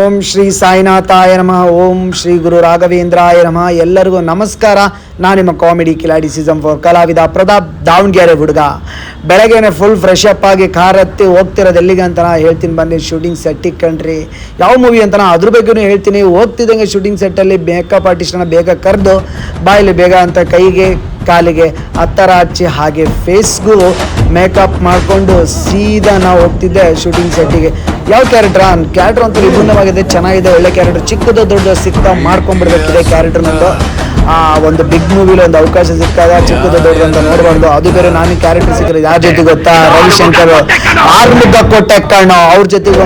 ಓಂ ಶ್ರೀ ಸಾಯಿನಾಥಾಯ ನಮಃ. ಓಂ ಶ್ರೀ ಗುರು ರಾಘವೇಂದ್ರಾಯ ನಮಃ. ಎಲ್ಲರಿಗೂ ನಮಸ್ಕಾರ. ನಾನು ನಿಮ್ಮ ಕಾಮಿಡಿ ಕಿಲಾಡಿ ಸೀಸನ್ 4 ಕಲಾವಿದ ಪ್ರತಾಪ್, ದಾವಣಗೆರೆ ಹುಡುಗ. ಬೆಳಗ್ಗೆನೆ ಫುಲ್ ಫ್ರೆಶ್ ಅಪ್ ಆಗಿ ಕಾರ್ ಹತ್ತಿ ಹೋಗ್ತಿರೋದು ಎಲ್ಲಿಗೆ ಅಂತ ಹೇಳ್ತೀನಿ. ಬನ್ನಿ ಶೂಟಿಂಗ್ ಸೆಟ್ಟಿಗೆ ಕಣ್ರಿ. ಯಾವ ಮೂವಿ ಅಂತ ಅದ್ರ ಬಗ್ಗೆನೂ ಹೇಳ್ತೀನಿ. ಹೋಗ್ತಿದ್ದಂಗೆ ಶೂಟಿಂಗ್ ಸೆಟ್ಟಲ್ಲಿ ಮೇಕಪ್ ಆರ್ಟಿಸ್ಟನ್ನ ಬೇಗ ಕರೆದು ಬಾಯಲ್ಲಿ ಬೇಗ ಅಂತ ಕೈಗೆ ಕಾಲಿಗೆ ಹತ್ತರ ಹಚ್ಚಿ ಹಾಗೆ ಫೇಸ್ಗೂ ಮೇಕಪ್ ಮಾಡಿಕೊಂಡು ಸೀದಾ ನಾವು ಹೋಗ್ತಿದ್ದೆ ಶೂಟಿಂಗ್ ಸೆಟ್ಟಿಗೆ. ಯಾವ ಕ್ಯಾರೆಕ್ಟರ್ ಅಂತ ವಿಭಿನ್ನವಾಗಿದೆ, ಚೆನ್ನಾಗಿದೆ, ಒಳ್ಳೆ ಕ್ಯಾರೆಕ್ಟರ್. ಚಿಕ್ಕದು ದೊಡ್ಡ ಸಿಕ್ತಾ ಮಾಡ್ಕೊಂಡ್ಬಿಡ್ಬೇಕಿದೆ ಕ್ಯಾರೆಕ್ಟರ್. ನಂದು ಒಂದು ಬಿಗ್ ಮೂವಿಲಿ ಒಂದು ಅವಕಾಶ ಸಿಕ್ಕಾಗ ಚಿಕ್ಕದು ದೊಡ್ಡದು ಅಂತ ನೋಡಬಾರ್ದು. ಅದು ಬೇರೆ ನಾನು ಕ್ಯಾರೆಕ್ಟರ್ ಸಿಕ್ಕರೆ ಯಾರ ಜೊತೆ ಗೊತ್ತಾ, ರವಿಶಂಕರ್ ಆರ್ಮುಗ್ಗ ಕೊಟ್ಟೆ ಕಾಣೋ ಅವ್ರ ಜೊತೆಗೆ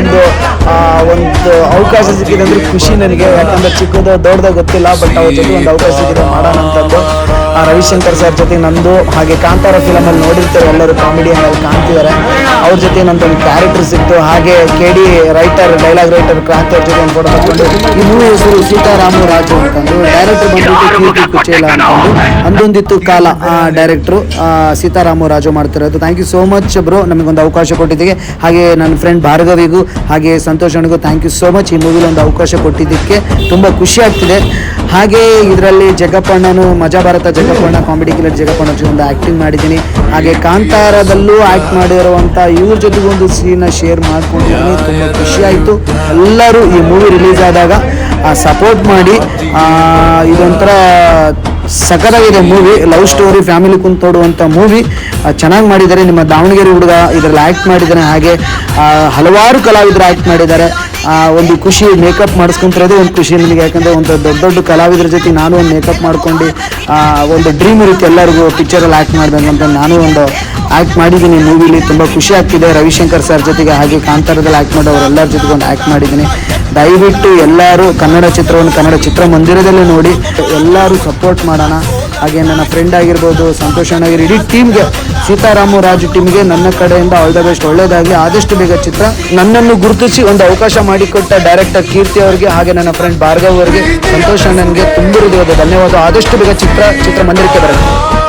ಒಂದು ಅವಕಾಶ ಸಿಕ್ಕಿದೆ ಅಂದ್ರೆ ಖುಷಿ ನನಗೆ. ಯಾಕಂದ್ರೆ ಚಿಕ್ಕದು ದೊಡ್ಡದು ಗೊತ್ತಿಲ್ಲ, ಬಟ್ ಅವ್ರ ಜೊತೆ ಒಂದು ಅವಕಾಶ ಸಿಕ್ಕಿದೆ ಮಾಡೋಣ ಅಂತಂದು. ರವಿಶಂಕರ್ ಸರ್ ಜೊತೆ ನಂದು ಹಾಗೆ ಕಾಂತಾರ ಫಿಲಮಲ್ಲಿ ನೋಡಿರ್ತೇವೆ ಎಲ್ಲರೂ, ಕಾಮಿಡಿಯನ್ನಲ್ಲಿ ಕಾಣ್ತಿದ್ದಾರೆ. ಅವ್ರ ಜೊತೆ ನಂದೊಂದು ಕ್ಯಾರೆಕ್ಟರ್ ಸಿಕ್ತು. ಹಾಗೆ KD ಡೈಲಾಗ್ ರೈಟರ್ ಕ್ರಾಂತಿ ಅವ್ರ ಜೊತೆ ಒಂದು ಫೋಟೋ ತಗೊಂಡು. ಈ ಮೂವಿ ಹೆಸರು ಸೀತಾರಾಮು ರಾಜು ಅಂತಂದು, ಡೈರೆಕ್ಟರ್ ಬಂದ್ಬಿಟ್ಟು ಕೀರ್ತಿ ಕುಚೇಲ ಅಂತಂದು. ಅಂದೊಂದಿತ್ತು ಕಾಲ ಡೈರೆಕ್ಟ್ರು ಸೀತಾರಾಮು ರಾಜು ಮಾಡ್ತಿರೋದು. Thank you so much bro, ನಮಗೊಂದು ಅವಕಾಶ ಕೊಟ್ಟಿದ್ದಕ್ಕೆ. ಹಾಗೆ ನನ್ನ ಫ್ರೆಂಡ್ ಭಾರ್ಗವಿಗೂ ಹಾಗೆ ಸಂತೋಷ್ ಅಣ್ಣಗೂ ಥ್ಯಾಂಕ್ ಯು ಸೋ ಮಚ್. ಈ ಮೂವಿಲಿ ಒಂದು ಅವಕಾಶ ಕೊಟ್ಟಿದ್ದಕ್ಕೆ ತುಂಬ ಖುಷಿ ಆಗ್ತಿದೆ. ಹಾಗೆ ಇದರಲ್ಲಿ ಜಗ್ಗಪ್ಪಣ್ಣನು ಮಜಾ ಭಾರತ ಜಗ್ಗಪ್ಪಣ್ಣ, ಕಾಮಿಡಿ ಕಿಲರ್ ಜಗ್ಗಪ್ಪಣ್ಣ ಒಂದು ಆ್ಯಕ್ಟಿಂಗ್ ಮಾಡಿದ್ದೀನಿ. ಹಾಗೆ ಕಾಂತಾರದಲ್ಲೂ ಆ್ಯಕ್ಟ್ ಮಾಡಿರುವಂಥ ಇವ್ರ ಜೊತೆಗೆ ಒಂದು ಸೀನ ಶೇರ್ ಮಾಡ್ಕೊಂಡಿದ್ದೀನಿ. ತುಂಬ ಖುಷಿ ಆಯಿತು. ಎಲ್ಲರೂ ಈ ಮೂವಿ ರಿಲೀಸ್ ಆದಾಗ ಸಪೋರ್ಟ್ ಮಾಡಿ. ಇದೊಂಥರ ಸಖತ್ತಾಗಿದೆ ಮೂವಿ, ಲವ್ ಸ್ಟೋರಿ, ಫ್ಯಾಮಿಲಿ ಕುಂತೋಡುವಂಥ ಮೂವಿ. ಚೆನ್ನಾಗಿ ಮಾಡಿದ್ದಾರೆ. ನಿಮ್ಮ ದಾವಣಗೆರೆ ಹುಡುಗ ಇದರಲ್ಲಿ ಆ್ಯಕ್ಟ್ ಮಾಡಿದ್ದಾನೆ. ಹಾಗೆ ಹಲವಾರು ಕಲಾವಿದರು ಆ್ಯಕ್ಟ್ ಮಾಡಿದ್ದಾರೆ. ಒಂದು ಖುಷಿ, ಮೇಕಪ್ ಮಾಡಿಸ್ಕೊಂತಿರೋದೇ ಒಂದು ಖುಷಿ ನನಗೆ. ಯಾಕಂದರೆ ಒಂದು ದೊಡ್ಡ ದೊಡ್ಡ ಕಲಾವಿದರ ಜೊತೆ ನಾನು ಒಂದು ಮೇಕಪ್ ಮಾಡ್ಕೊಂಡು ಒಂದು ಡ್ರೀಮ್ ಇರುತ್ತೆ ಎಲ್ಲರಿಗೂ ಪಿಕ್ಚರಲ್ಲಿ ಆ್ಯಕ್ಟ್ ಮಾಡಬೇಕಂತ. ನಾನು ಒಂದು ಆ್ಯಕ್ಟ್ ಮಾಡಿದ್ದೀನಿ ಮೂವಿಲಿ. ತುಂಬ ಖುಷಿ ಆಗ್ತಿದೆ. ರವಿಶಂಕರ್ ಸರ್ ಜೊತೆಗೆ ಹಾಗೆ ಕಾಂತಾರದಲ್ಲಿ ಆ್ಯಕ್ಟ್ ಮಾಡೋರೆಲ್ಲರ ಜೊತೆಗೆ ಒಂದು ಆ್ಯಕ್ಟ್ ಮಾಡಿದ್ದೀನಿ. ದಯವಿಟ್ಟು ಎಲ್ಲರೂ ಕನ್ನಡ ಚಿತ್ರವನ್ನು ಕನ್ನಡ ಚಿತ್ರಮಂದಿರದಲ್ಲೇ ನೋಡಿ, ಎಲ್ಲರೂ ಸಪೋರ್ಟ್ ಮಾಡೋಣ. ಹಾಗೆ ನನ್ನ ಫ್ರೆಂಡ್ ಆಗಿರ್ಬೋದು, ಸಂತೋಷ್ ಅಣ್ಣಗಿರಿ, ಇಡೀ ಟೀಮ್ಗೆ, ಸೀತಾರಾಮು ರಾಜು ಟೀಮ್ಗೆ ನನ್ನ ಕಡೆಯಿಂದ ಆಲ್ ದ ಬೆಸ್ಟ್. ಒಳ್ಳೆಯದಾಗಲಿ. ಆದಷ್ಟು ಬೇಗ ಚಿತ್ರ ನನ್ನನ್ನು ಗುರುತಿಸಿ ಒಂದು ಅವಕಾಶ ಮಾಡಿಕೊಟ್ಟ ಡೈರೆಕ್ಟರ್ ಕೀರ್ತಿ ಅವರಿಗೆ, ಹಾಗೆ ನನ್ನ ಫ್ರೆಂಡ್ ಭಾರ್ಗವ್ ಅವರಿಗೆ, ಸಂತೋಷ್ ಅಣ್ಣನಿಗೆ ತುಂಬ ಹೃದಯದ ಧನ್ಯವಾದ. ಆದಷ್ಟು ಬೇಗ ಚಿತ್ರಮಂದಿರಕ್ಕೆ ಬರುತ್ತೆ.